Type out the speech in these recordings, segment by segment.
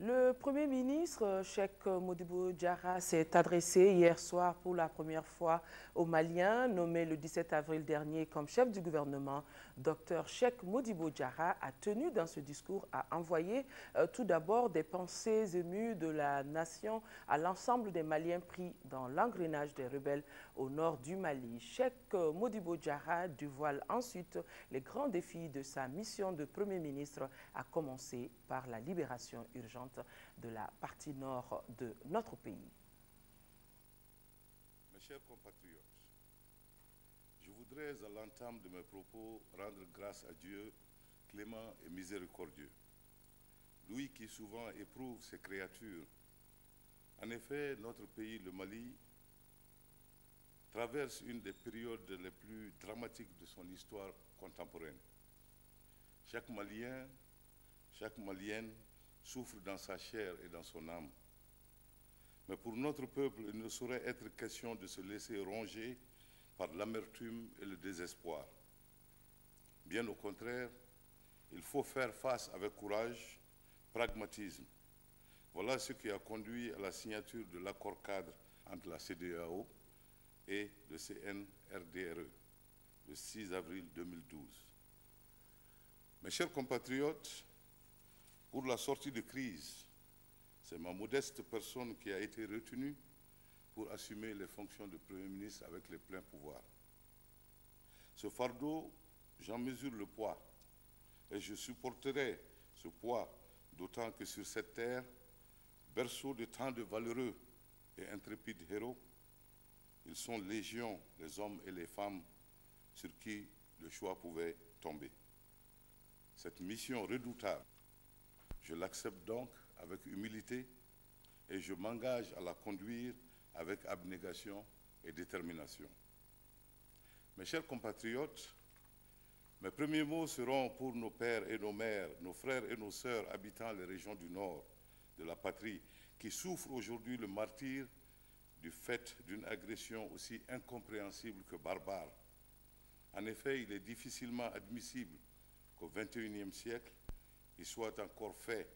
Le Premier ministre, Cheikh Modibo Diarra, s'est adressé hier soir pour la première fois aux Maliens. Nommé le 17 avril dernier comme chef du gouvernement, Dr Cheikh Modibo Diarra a tenu dans ce discours à envoyer tout d'abord des pensées émues de la nation à l'ensemble des Maliens pris dans l'engrenage des rebelles au nord du Mali. Cheikh Modibo Diarra dévoile ensuite les grands défis de sa mission de Premier ministre, à commencer par la libération urgente de la partie nord de notre pays. Mes chers compatriotes, je voudrais à l'entame de mes propos rendre grâce à Dieu, clément et miséricordieux, lui qui souvent éprouve ses créatures. En effet, notre pays, le Mali, traverse une des périodes les plus dramatiques de son histoire contemporaine. Chaque Malien, chaque Malienne souffre dans sa chair et dans son âme. Mais pour notre peuple, il ne saurait être question de se laisser ronger par l'amertume et le désespoir. Bien au contraire, il faut faire face avec courage, pragmatisme. Voilà ce qui a conduit à la signature de l'accord cadre entre la CEDEAO et le CNRDRE le 6 avril 2012. Mes chers compatriotes, pour la sortie de crise, c'est ma modeste personne qui a été retenue pour assumer les fonctions de Premier ministre avec les pleins pouvoirs. Ce fardeau, j'en mesure le poids et je supporterai ce poids, d'autant que sur cette terre, berceau de tant de valeureux et intrépides héros, ils sont légion, les hommes et les femmes sur qui le choix pouvait tomber. Cette mission redoutable, je l'accepte donc avec humilité et je m'engage à la conduire avec abnégation et détermination. Mes chers compatriotes, mes premiers mots seront pour nos pères et nos mères, nos frères et nos sœurs habitant les régions du nord de la patrie qui souffrent aujourd'hui le martyre du fait d'une agression aussi incompréhensible que barbare. En effet, il est difficilement admissible qu'au XXIe siècle, il soit encore fait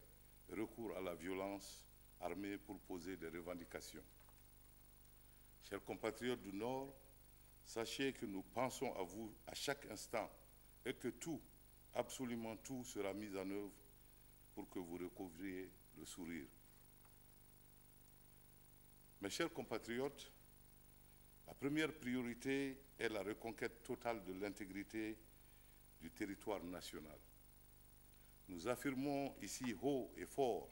recours à la violence armée pour poser des revendications. Chers compatriotes du Nord, sachez que nous pensons à vous à chaque instant et que tout, absolument tout, sera mis en œuvre pour que vous recouvriez le sourire. Mes chers compatriotes, la première priorité est la reconquête totale de l'intégrité du territoire national. Nous affirmons ici haut et fort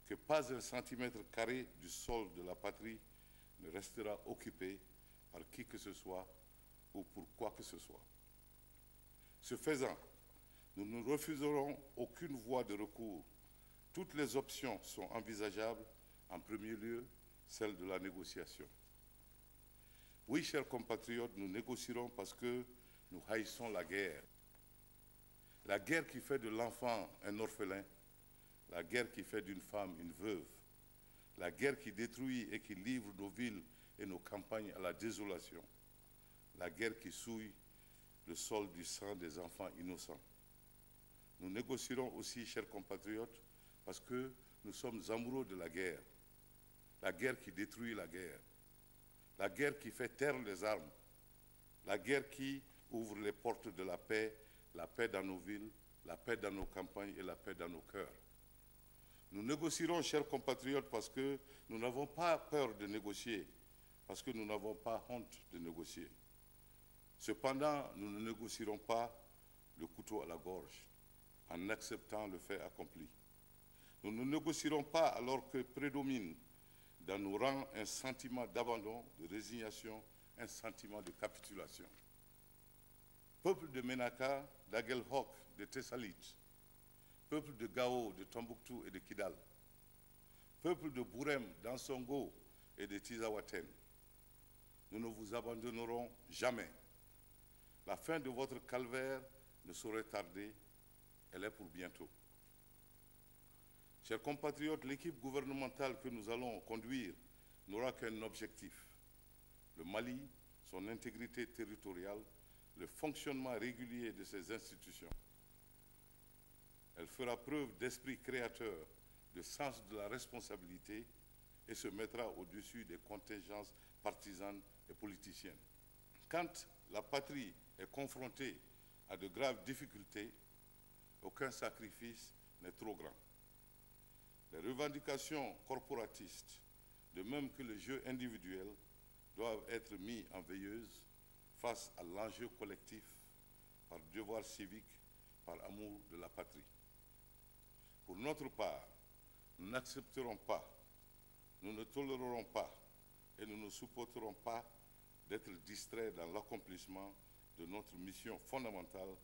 que pas un centimètre carré du sol de la patrie ne restera occupé par qui que ce soit ou pour quoi que ce soit. Ce faisant, nous ne refuserons aucune voie de recours. Toutes les options sont envisageables, en premier lieu, celle de la négociation. Oui, chers compatriotes, nous négocierons parce que nous haïssons la guerre. La guerre qui fait de l'enfant un orphelin, la guerre qui fait d'une femme une veuve, la guerre qui détruit et qui livre nos villes et nos campagnes à la désolation, la guerre qui souille le sol du sang des enfants innocents. Nous négocierons aussi, chers compatriotes, parce que nous sommes amoureux de la guerre qui détruit la guerre qui fait taire les armes, la guerre qui ouvre les portes de la paix dans nos villes, la paix dans nos campagnes et la paix dans nos cœurs. Nous négocierons, chers compatriotes, parce que nous n'avons pas peur de négocier, parce que nous n'avons pas honte de négocier. Cependant, nous ne négocierons pas le couteau à la gorge, en acceptant le fait accompli. Nous ne négocierons pas alors que prédomine dans nos rangs un sentiment d'abandon, de résignation, un sentiment de capitulation. Peuple de Ménaka, d'Aguelhok, de Tessalit, peuple de Gao, de Tombouctou et de Kidal, peuple de Bourem, d'Ansongo et de Tizawaten, nous ne vous abandonnerons jamais. La fin de votre calvaire ne saurait tarder, elle est pour bientôt. Chers compatriotes, l'équipe gouvernementale que nous allons conduire n'aura qu'un objectif: le Mali, son intégrité territoriale, le fonctionnement régulier de ses institutions. Elle fera preuve d'esprit créateur, de sens de la responsabilité et se mettra au-dessus des contingences partisanes et politiciennes. Quand la patrie est confrontée à de graves difficultés, aucun sacrifice n'est trop grand. Les revendications corporatistes, de même que le jeu individuel, doivent être mis en veilleuse face à l'enjeu collectif par devoir civique, par amour de la patrie. Pour notre part, nous n'accepterons pas, nous ne tolérerons pas et nous ne supporterons pas d'être distraits dans l'accomplissement de notre mission fondamentale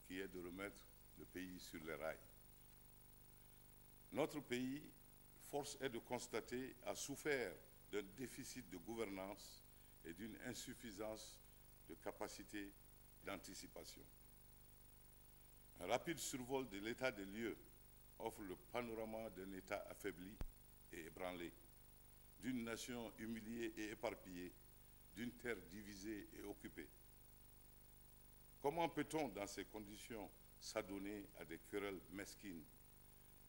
qui est de remettre le pays sur les rails. Notre pays, force est de constater, a souffert d'un déficit de gouvernance et d'une insuffisance de capacité d'anticipation. Un rapide survol de l'état des lieux offre le panorama d'un État affaibli et ébranlé, d'une nation humiliée et éparpillée, d'une terre divisée et occupée. Comment peut-on, dans ces conditions, s'adonner à des querelles mesquines,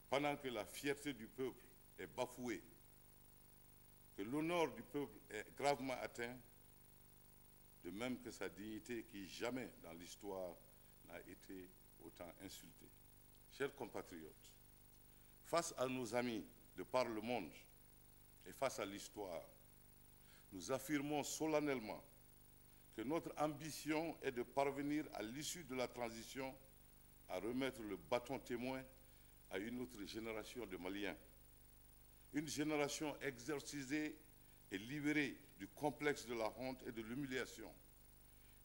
pendant que la fierté du peuple est bafouée, que l'honneur du peuple est gravement atteint, de même que sa dignité qui jamais dans l'histoire n'a été autant insultée. Chers compatriotes, face à nos amis de par le monde et face à l'histoire, nous affirmons solennellement que notre ambition est de parvenir à l'issue de la transition à remettre le bâton témoin à une autre génération de Maliens. Une génération exorcisée et libérée du complexe de la honte et de l'humiliation.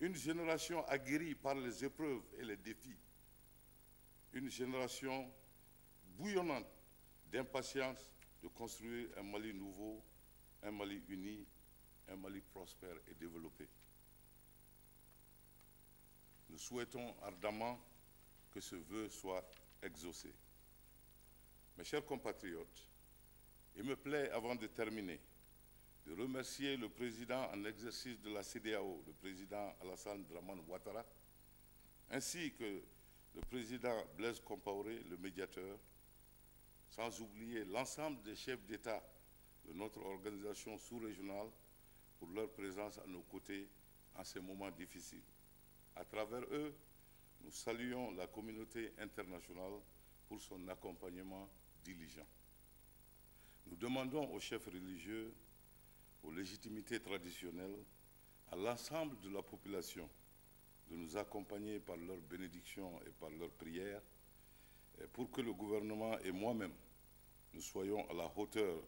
Une génération aguerrie par les épreuves et les défis. Une génération bouillonnante d'impatience de construire un Mali nouveau, un Mali uni, un Mali prospère et développé. Nous souhaitons ardemment que ce vœu soit exaucé. Mes chers compatriotes, il me plaît, avant de terminer, de remercier le président en exercice de la CEDEAO, le président Alassane Dramane Ouattara, ainsi que le président Blaise Compaoré, le médiateur, sans oublier l'ensemble des chefs d'État de notre organisation sous-régionale pour leur présence à nos côtés en ces moments difficiles. À travers eux, nous saluons la communauté internationale pour son accompagnement diligent. Nous demandons aux chefs religieux, aux légitimités traditionnelles, à l'ensemble de la population de nous accompagner par leurs bénédictions et par leurs prières pour que le gouvernement et moi-même, nous soyons à la hauteur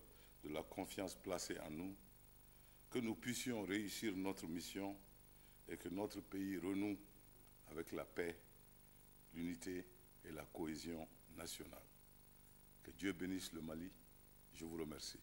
de la confiance placée en nous, que nous puissions réussir notre mission et que notre pays renoue avec la paix, l'unité et la cohésion nationale. Que Dieu bénisse le Mali. Je vous remercie.